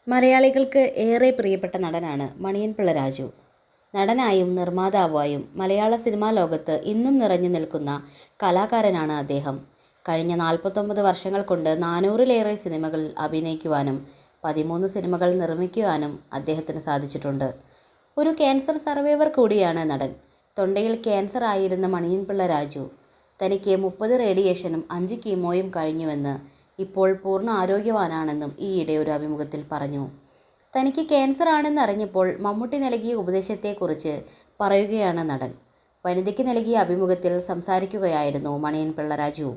മലയാളികൾക്ക് ഏറെ പ്രിയപ്പെട്ട നടനാണ് മണിയൻ പിള്ള രാജു. നടനായും നിർമ്മാതാവായും മലയാള സിനിമാ ലോകത്ത് ഇന്നും നിറഞ്ഞു നിൽക്കുന്ന കലാകാരനാണ് അദ്ദേഹം. കഴിഞ്ഞ 49 വർഷങ്ങൾ കൊണ്ട് 400-ലേറെ സിനിമകളിൽ അഭിനയിക്കുവാനും 13 സിനിമകൾ നിർമ്മിക്കുവാനും അദ്ദേഹത്തിന് സാധിച്ചിട്ടുണ്ട്. ഒരു ക്യാൻസർ സർവൈവർ കൂടിയാണ് നടൻ. തൊണ്ടയിൽ ക്യാൻസർ ആയിരുന്ന മണിയൻ പിള്ള രാജു തനിക്ക് 30 റേഡിയേഷനും 5 കീമോയും കഴിഞ്ഞുവെന്ന്, ഇപ്പോൾ പൂർണ്ണ ആരോഗ്യവാനാണെന്നും ഈയിടെ ഒരു അഭിമുഖത്തിൽ പറഞ്ഞു. തനിക്ക് ക്യാൻസർ ആണെന്ന് അറിഞ്ഞപ്പോൾ മമ്മൂട്ടി നൽകിയ ഉപദേശത്തെക്കുറിച്ച് പറയുകയാണ് നടൻ. വനിതയ്ക്ക് നൽകിയ അഭിമുഖത്തിൽ സംസാരിക്കുകയായിരുന്നു മണിയൻ പിള്ള രാജു.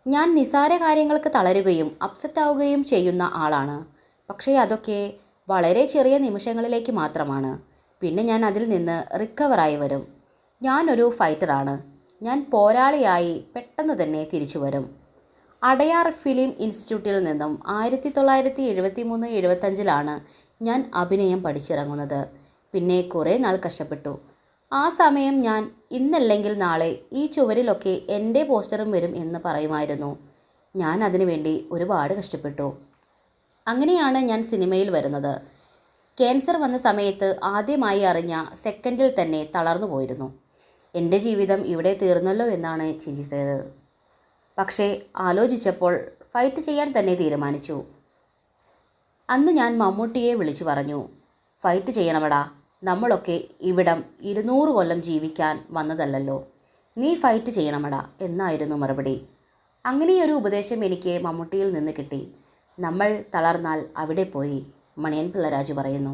ഞാൻ നിസാര കാര്യങ്ങൾക്ക് തളരുകയും അപ്സെറ്റ് ആവുകയും ചെയ്യുന്ന ആളാണ്. പക്ഷേ അതൊക്കെ വളരെ ചെറിയ നിമിഷങ്ങളിലേക്ക് മാത്രമാണ്. പിന്നെ ഞാൻ അതിൽ നിന്ന് റിക്കവറായി വരും. ഞാനൊരു ഫൈറ്ററാണ്. ഞാൻ പോരാളിയായി പെട്ടെന്ന് തന്നെ തിരിച്ചു വരും. അടയാർ ഫിലിം ഇൻസ്റ്റിറ്റ്യൂട്ടിൽ നിന്നും 1973-75 ഞാൻ അഭിനയം പഠിച്ചിറങ്ങുന്നത്. പിന്നെ കുറേ നാൾ കഷ്ടപ്പെട്ടു. ആ സമയം ഞാൻ ഇന്നല്ലെങ്കിൽ നാളെ ഈ ചുവരിലൊക്കെ എൻ്റെ പോസ്റ്ററും വരും എന്ന് പറയുമായിരുന്നു. ഞാൻ അതിനു വേണ്ടി ഒരുപാട് കഷ്ടപ്പെട്ടു. അങ്ങനെയാണ് ഞാൻ സിനിമയിൽ വരുന്നത്. ക്യാൻസർ വന്ന സമയത്ത് ആദ്യമായി അറിഞ്ഞ സെക്കൻഡിൽ തന്നെ തളർന്നു പോയിരുന്നു. എൻ്റെ ജീവിതം ഇവിടെ തീർന്നല്ലോ എന്നാണ് ചിന്തിച്ചത്. പക്ഷേ ആലോചിച്ചപ്പോൾ ഫൈറ്റ് ചെയ്യാൻ തന്നെ തീരുമാനിച്ചു. അന്ന് ഞാൻ മമ്മൂട്ടിയെ വിളിച്ചു പറഞ്ഞു, ഫൈറ്റ് ചെയ്യണമെടാ, നമ്മളൊക്കെ ഇവിടം 200 കൊല്ലം ജീവിക്കാൻ വന്നതല്ലല്ലോ, നീ ഫൈറ്റ് ചെയ്യണമെടാ എന്നായിരുന്നു മറുപടി. അങ്ങനെയൊരു ഉപദേശം എനിക്ക് മമ്മൂട്ടിയിൽ നിന്ന് കിട്ടി. നമ്മൾ തളർന്നാൽ അവിടെ പോയി, മണിയൻ പിള്ള രാജു പറയുന്നു.